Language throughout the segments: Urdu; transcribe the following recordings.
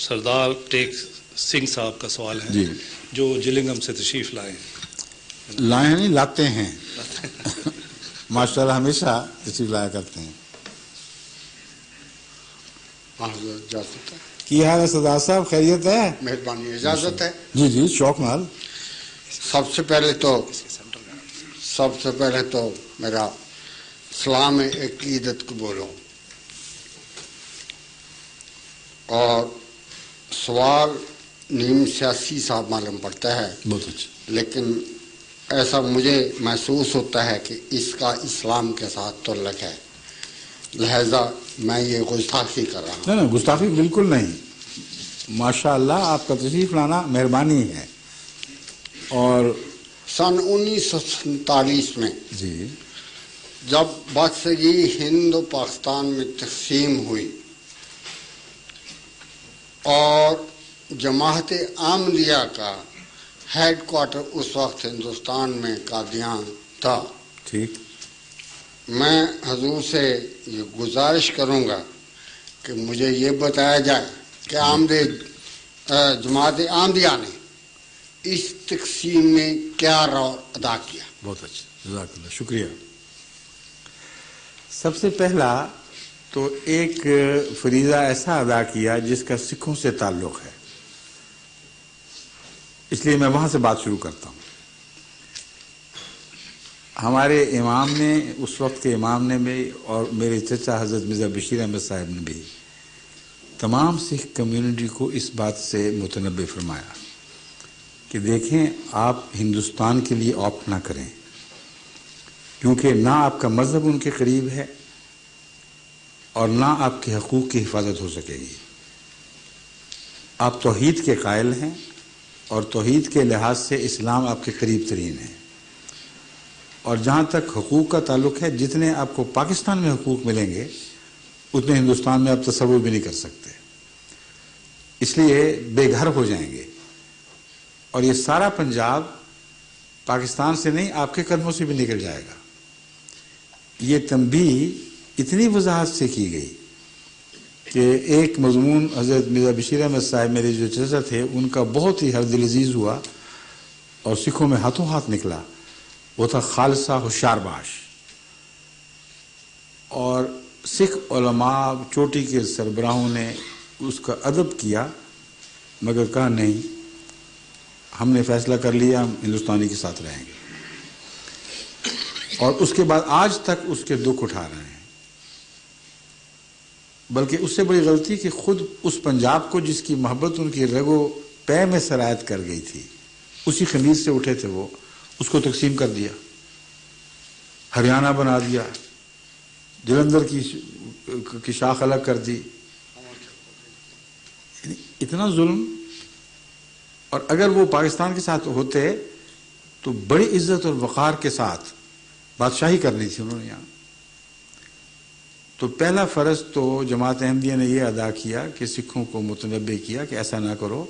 سردار ٹیک سنگھ صاحب کا سوال ہے جی جو جلنگم سے تشریف لائے ہیں. لائے ہیں نہیں لاتے ہیں ماشاء اللہ ہمیشہ تشریف لایا کرتے ہیں. کی حال ہے سردار صاحب؟ خیریت ہے؟ مہربانی اجازت ہے. جی جی شوق نال. سب سے پہلے تو میرا سلام عقیدت قبول ہو. اور سوال نیم سیاسی صاحب معلوم پڑتا ہے بہت اچھا، لیکن ایسا مجھے محسوس ہوتا ہے کہ اس کا اسلام کے ساتھ تعلق ہے، لہذا میں یہ گستاخی کر رہا ہوں. نہیں گستاخی بالکل نہیں. ماشاء اللہ آپ کا تشریف لانا مہربانی ہے. اور سن 1947 میں جی جب بادشاہی ہند و پاکستان میں تقسیم ہوئی اور جماعت احمدیہ کا ہیڈ کوارٹر اس وقت ہندوستان میں قادیان تھا، ٹھیک، میں حضور سے یہ گزارش کروں گا کہ مجھے یہ بتایا جائے کہ جماعت احمدیہ نے اس تقسیم میں کیا رول ادا کیا. بہت اچھا، جزاک اللہ، شکریہ. سب سے پہلا تو ایک فریضہ ایسا ادا کیا جس کا سکھوں سے تعلق ہے، اس لیے میں وہاں سے بات شروع کرتا ہوں. ہمارے امام نے، اس وقت کے امام نے بھی، اور میرے چچا حضرت مرزا بشیر احمد صاحب نے بھی تمام سکھ کمیونٹی کو اس بات سے متنبہ فرمایا کہ دیکھیں آپ ہندوستان کے لیے آپٹ نہ کریں، کیونکہ نہ آپ کا مذہب ان کے قریب ہے اور نہ آپ کے حقوق کی حفاظت ہو سکے گی. آپ توحید کے قائل ہیں اور توحید کے لحاظ سے اسلام آپ کے قریب ترین ہے. اور جہاں تک حقوق کا تعلق ہے، جتنے آپ کو پاکستان میں حقوق ملیں گے اتنے ہندوستان میں آپ تصور بھی نہیں کر سکتے، اس لیے بے گھر ہو جائیں گے. اور یہ سارا پنجاب پاکستان سے نہیں، آپ کے قدموں سے بھی نکل جائے گا. یہ تنبیہ اتنی وضاحت سے کی گئی کہ ایک مضمون حضرت مرزا بشیر احمد صاحب میرے جو چچا تھے ان کا بہت ہی ہر دل عزیز ہوا اور سکھوں میں ہاتھوں ہاتھ نکلا، وہ تھا خالصہ ہوشیار باش. اور سکھ علماء چوٹی کے سربراہوں نے اس کا ادب کیا، مگر کہا نہیں، ہم نے فیصلہ کر لیا، ہم ہندوستانی کے ساتھ رہیں گے. اور اس کے بعد آج تک اس کے دکھ اٹھا رہے ہیں. بلکہ اس سے بڑی غلطی کہ خود اس پنجاب کو جس کی محبت ان کی رگ و پے میں سرایت کر گئی تھی، اسی خمیز سے اٹھے تھے وہ، اس کو تقسیم کر دیا، ہریانہ بنا دیا، جلندھر کی شاخ الگ کر دی. اتنا ظلم. اور اگر وہ پاکستان کے ساتھ ہوتے تو بڑی عزت اور وقار کے ساتھ بادشاہی کرنی تھی انہوں نے یہاں. تو پہلا فرض تو جماعت احمدیہ نے یہ ادا کیا کہ سکھوں کو متنبہ کیا کہ ایسا نہ کرو،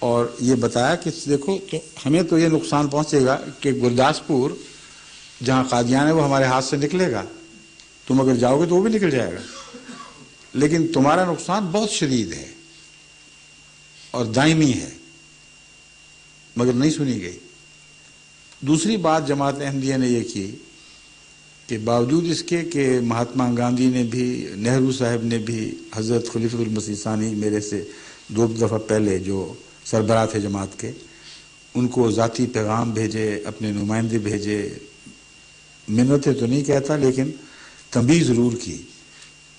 اور یہ بتایا کہ دیکھو تو ہمیں تو یہ نقصان پہنچے گا کہ گرداسپور جہاں قادیان ہے وہ ہمارے ہاتھ سے نکلے گا، تم اگر جاؤ گے تو وہ بھی نکل جائے گا، لیکن تمہارا نقصان بہت شدید ہے اور دائمی ہے. مگر نہیں سنی گئی. دوسری بات جماعت احمدیہ نے یہ کی کہ باوجود اس کے کہ مہاتما گاندھی نے بھی، نہرو صاحب نے بھی، حضرت خلیفۃ المسیح ثانی میرے سے 2 دفعہ پہلے جو سربراہ تھے جماعت کے، ان کو ذاتی پیغام بھیجے، اپنے نمائندے بھیجے، منتیں تو نہیں کہتا لیکن تنبیہ ضرور کی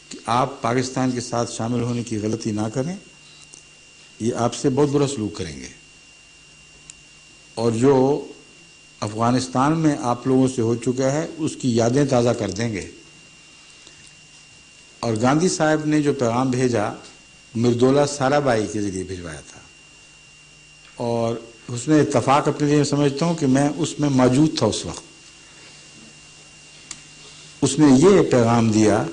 کہ آپ پاکستان کے ساتھ شامل ہونے کی غلطی نہ کریں، یہ آپ سے بہت برا سلوک کریں گے، اور جو افغانستان میں آپ لوگوں سے ہو چکا ہے اس کی یادیں تازہ کر دیں گے. اور گاندھی صاحب نے جو پیغام بھیجا مردولا سارا بائی کے ذریعے بھجوایا تھا، اور اس میں اتفاق اپنے لیے سمجھتا ہوں کہ میں اس میں موجود تھا اس وقت. اس نے یہ پیغام دیا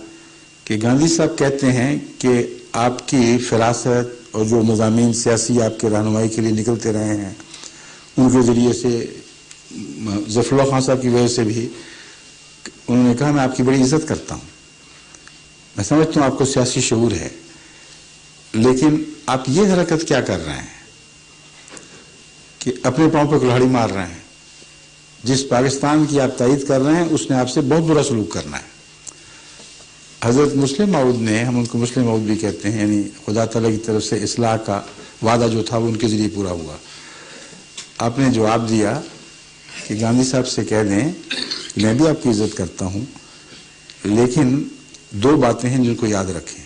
کہ گاندھی صاحب کہتے ہیں کہ آپ کی فراست اور جو مضامین سیاسی آپ کے رہنمائی کے لیے نکلتے رہے ہیں ان کے ذریعے سے، ظفر اللہ خان صاحب کی وجہ سے بھی، انہوں نے کہا میں آپ کی بڑی عزت کرتا ہوں، میں سمجھتا ہوں آپ کو سیاسی شعور ہے، لیکن آپ یہ حرکت کیا کر رہے ہیں کہ اپنے پاؤں پہ کلہاڑی مار رہے ہیں. جس پاکستان کی آپ تائید کر رہے ہیں اس نے آپ سے بہت برا سلوک کرنا ہے. حضرت مسلم موعود نے، ہم ان کو مسلم موعود بھی کہتے ہیں، یعنی خدا تعالیٰ کی طرف سے اصلاح کا وعدہ جو تھا وہ ان کے ذریعے پورا ہوا. آپ نے جواب دیا کہ گاندھی صاحب سے کہہ دیں کہ میں بھی آپ کی عزت کرتا ہوں، لیکن 2 باتیں ہیں جن کو یاد رکھیں.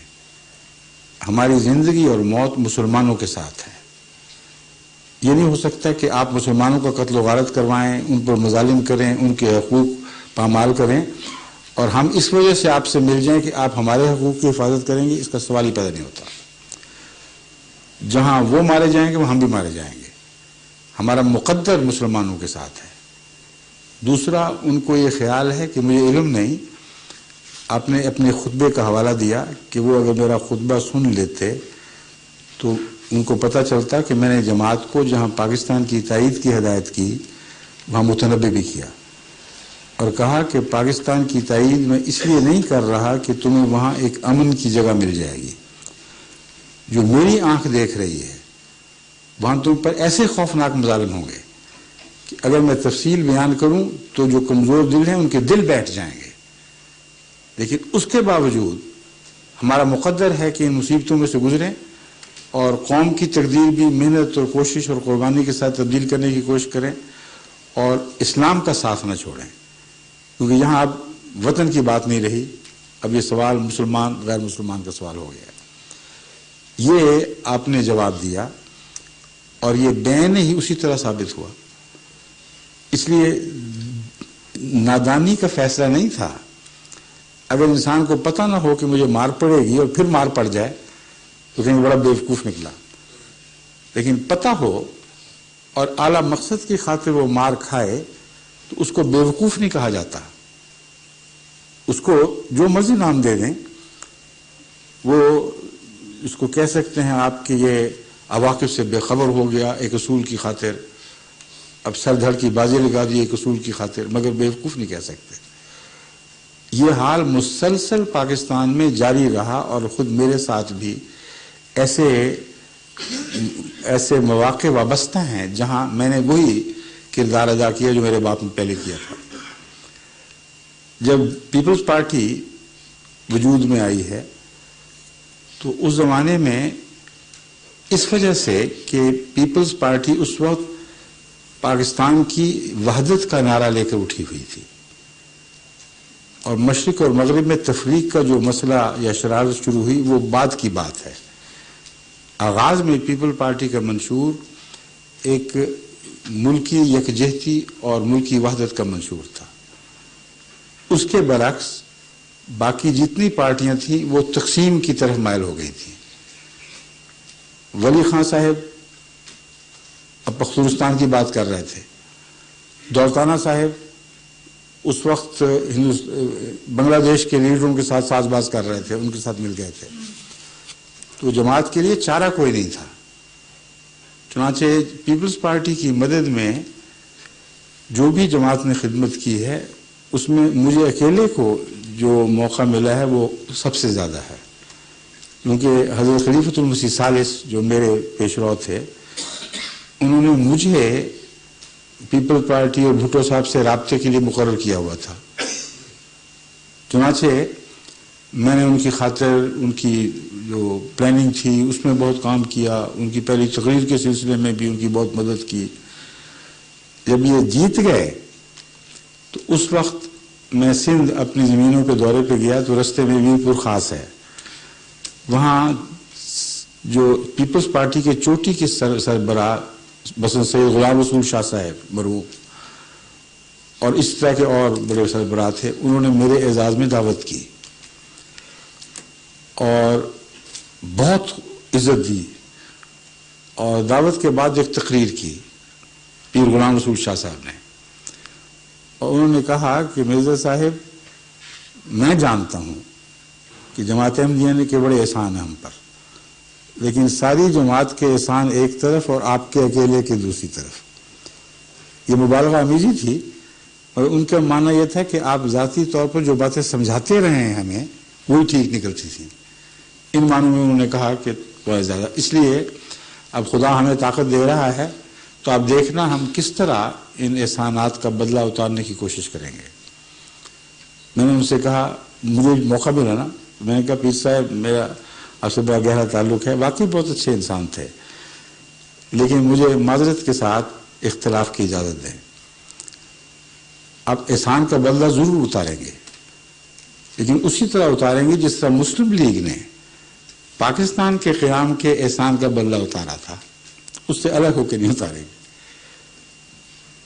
ہماری زندگی اور موت مسلمانوں کے ساتھ ہے. یہ نہیں ہو سکتا کہ آپ مسلمانوں کا قتل و غارت کروائیں، ان پر مظالم کریں، ان کے حقوق پامال کریں، اور ہم اس وجہ سے آپ سے مل جائیں کہ آپ ہمارے حقوق کی حفاظت کریں گے. اس کا سوال ہی پیدا نہیں ہوتا. جہاں وہ مارے جائیں گے وہ ہم بھی مارے جائیں گے. ہمارا مقدر مسلمانوں کے ساتھ ہے. دوسرا، ان کو یہ خیال ہے کہ مجھے علم نہیں. آپ نے اپنے خطبے کا حوالہ دیا کہ وہ اگر میرا خطبہ سن لیتے تو ان کو پتہ چلتا کہ میں نے جماعت کو جہاں پاکستان کی تائید کی ہدایت کی وہاں متنبع بھی کیا، اور کہا کہ پاکستان کی تائید میں اس لیے نہیں کر رہا کہ تمہیں وہاں ایک امن کی جگہ مل جائے گی. جو میری آنکھ دیکھ رہی ہے وہاں تم پر ایسے خوفناک مظالم ہوں گے کہ اگر میں تفصیل بیان کروں تو جو کمزور دل ہیں ان کے دل بیٹھ جائیں گے. لیکن اس کے باوجود ہمارا مقدر ہے کہ ان مصیبتوں میں سے گزریں اور قوم کی تقدیر بھی محنت اور کوشش اور قربانی کے ساتھ تبدیل کرنے کی کوشش کریں اور اسلام کا ساتھ نہ چھوڑیں. کیونکہ یہاں اب وطن کی بات نہیں رہی، اب یہ سوال مسلمان غیر مسلمان کا سوال ہو گیا. یہ آپ نے جواب دیا اور یہ بین ہی اسی طرح ثابت ہوا. اس لیے نادانی کا فیصلہ نہیں تھا. اگر انسان کو پتہ نہ ہو کہ مجھے مار پڑے گی اور پھر مار پڑ جائے تو کہیں بڑا بیوقوف نکلا. لیکن پتہ ہو اور اعلیٰ مقصد کی خاطر وہ مار کھائے تو اس کو بیوقوف نہیں کہا جاتا. اس کو جو مرضی نام دے دیں، وہ اس کو کہہ سکتے ہیں آپ کہ یہ عواقب سے بے خبر ہو گیا ایک اصول کی خاطر، اب سر دھڑ کی بازی لگا دی ایک اصول کی خاطر، مگر بیوقوف نہیں کہہ سکتے. یہ حال مسلسل پاکستان میں جاری رہا اور خود میرے ساتھ بھی ایسے مواقع وابستہ ہیں جہاں میں نے وہی کردار ادا کیا جو میرے باپ نے پہلے کیا تھا. جب پیپلز پارٹی وجود میں آئی ہے تو اس زمانے میں اس وجہ سے کہ پیپلز پارٹی اس وقت پاکستان کی وحدت کا نعرہ لے کر اٹھی ہوئی تھی، اور مشرق اور مغرب میں تفریق کا جو مسئلہ یا شرارت شروع ہوئی وہ بعد کی بات ہے. آغاز میں پیپل پارٹی کا منشور ایک ملکی یکجہتی اور ملکی وحدت کا منشور تھا. اس کے برعکس باقی جتنی پارٹیاں تھیں وہ تقسیم کی طرف مائل ہو گئی تھیں. ولی خان صاحب اب پختونستان کی بات کر رہے تھے، دولتانہ صاحب اس وقت بنگلہ دیش کے لیڈروں کے ساتھ ساز باز کر رہے تھے، ان کے ساتھ مل گئے تھے. تو جماعت کے لیے چارہ کوئی نہیں تھا. چنانچہ پیپلز پارٹی کی مدد میں جو بھی جماعت نے خدمت کی ہے اس میں مجھے اکیلے کو جو موقع ملا ہے وہ سب سے زیادہ ہے. کیونکہ حضرت خلیفۃ المسیح ثالث جو میرے پیشرو تھے انہوں نے مجھے پیپل پارٹی اور بھٹو صاحب سے رابطے کے لیے مقرر کیا ہوا تھا. چنانچہ میں نے ان کی خاطر ان کی جو پلاننگ تھی اس میں بہت کام کیا، ان کی پہلی تقریر کے سلسلے میں بھی ان کی بہت مدد کی. جب یہ جیت گئے تو اس وقت میں سندھ اپنی زمینوں کے دورے پہ گیا تو رستے میں ویر پور خاص ہے، وہاں جو پیپلز پارٹی کے چوٹی کے سربراہ مثلا سید غلام رسول شاہ صاحب مرحوم اور اس طرح کے اور بڑے سربراہ تھے، انہوں نے میرے اعزاز میں دعوت کی اور بہت عزت دی، اور دعوت کے بعد ایک تقریر کی پیر غلام رسول شاہ صاحب نے، اور انہوں نے کہا کہ مرزا صاحب میں جانتا ہوں کہ جماعت احمدیہ کے بڑے احسان ہیں ہم پر، لیکن ساری جماعت کے احسان ایک طرف اور آپ کے اکیلے کے دوسری طرف. یہ مبالغہ امیزی تھی اور ان کا ماننا یہ تھا کہ آپ ذاتی طور پر جو باتیں سمجھاتے رہے ہیں ہمیں وہی ٹھیک نکلتی تھیں. ان معنوں میں انہوں نے کہا کہ بہت زیادہ. اس لیے اب خدا ہمیں طاقت دے رہا ہے تو اب دیکھنا ہم کس طرح ان احسانات کا بدلہ اتارنے کی کوشش کریں گے. میں نے ان سے کہا, مجھے موقع ملا نا, میں نے کہا پیر صاحب میرا آپ سے بڑا گہرا تعلق ہے, واقعی بہت اچھے انسان تھے, لیکن مجھے معذرت کے ساتھ اختلاف کی اجازت دیں. اب احسان کا بدلہ ضرور اتاریں گے, لیکن اسی طرح اتاریں گے جس طرح مسلم لیگ نے پاکستان کے قیام کے احسان کا بدلہ اتارا تھا, اس سے الگ ہو کے نہیں اتاریں گے.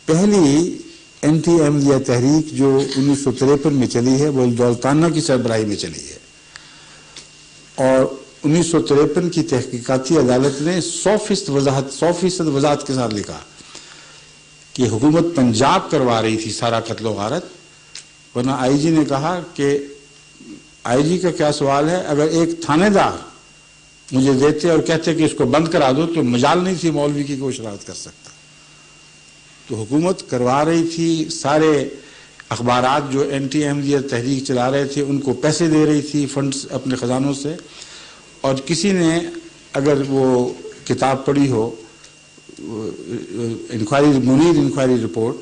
پہلی اینٹی احمدیہ تحریک جو 1953 میں چلی ہے وہ دولتانہ کی سربراہی میں چلی ہے, اور 1953 کی تحقیقاتی عدالت نے 100% وضاحت کے ساتھ لکھا کہ حکومت پنجاب کروا رہی تھی سارا قتل و غارت, ورنہ آئی جی نے کہا کہ آئی جی کا کیا سوال ہے, اگر ایک تھانے دار مجھے دیتے اور کہتے کہ اس کو بند کرا دو تو مجال نہیں تھی مولوی کی کوئی شرارت کر سکتا. تو حکومت کروا رہی تھی, سارے اخبارات جو اینٹی احمدیہ تحریک چلا رہے تھے ان کو پیسے دے رہی تھی فنڈز اپنے خزانوں سے, اور کسی نے اگر وہ کتاب پڑھی ہو منیر انکوائری رپورٹ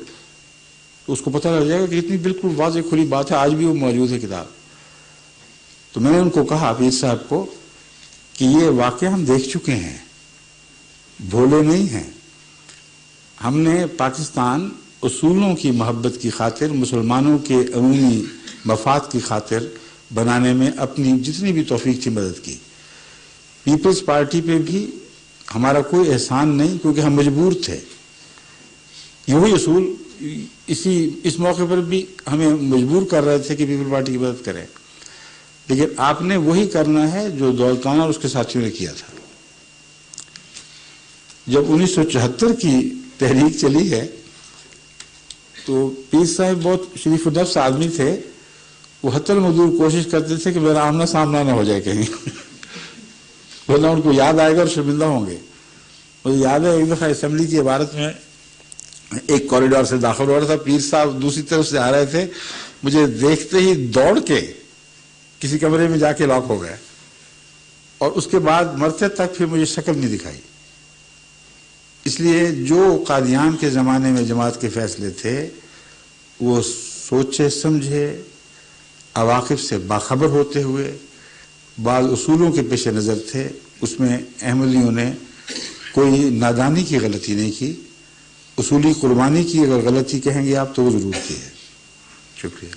تو اس کو پتہ لگ جائے گا کہ اتنی بالکل واضح کھلی بات ہے, آج بھی وہ موجود ہے کتاب. تو میں نے ان کو کہا پیر صاحب کو کہ یہ واقعہ ہم دیکھ چکے ہیں, بھولے نہیں ہیں. ہم نے پاکستان اصولوں کی محبت کی خاطر, مسلمانوں کے عمومی مفاد کی خاطر بنانے میں اپنی جتنی بھی توفیق تھی مدد کی. پیپلز پارٹی پہ بھی ہمارا کوئی احسان نہیں, کیونکہ ہم مجبور تھے. یہی اصول اس موقع پر بھی ہمیں مجبور کر رہے تھے کہ پیپل پارٹی کی مدد کریں, لیکن آپ نے وہی کرنا ہے جو دولتانہ اور اس کے ساتھیوں نے کیا تھا. جب 1974 کی تحریک چلی ہے تو پیر صاحب بہت شریف النفس آدمی تھے, وہ حتی المقدور کوشش کرتے تھے کہ میرا آمنا سامنا نہ ہو جائے کہیں, ورنہ ان کو یاد آئے گا اور شرمندہ ہوں گے. مجھے یاد ہے ایک دفعہ اسمبلی کی عبارت میں ایک کوریڈور سے داخل ہو رہا تھا, پیر صاحب دوسری طرف سے آ رہے تھے, مجھے دیکھتے ہی دوڑ کے کسی کمرے میں جا کے لاک ہو گئے, اور اس کے بعد مرتے تک پھر مجھے شکل نہیں دکھائی. اس لیے جو قادیان کے زمانے میں جماعت کے فیصلے تھے وہ سوچے سمجھے, عواقب سے باخبر ہوتے ہوئے, بعض اصولوں کے پیش نظر تھے. اس میں احمدیوں نے کوئی نادانی کی غلطی نہیں کی, اصولی قربانی کی اگر غلطی کہیں گے آپ تو وہ ضرور کی ہے. شکریہ.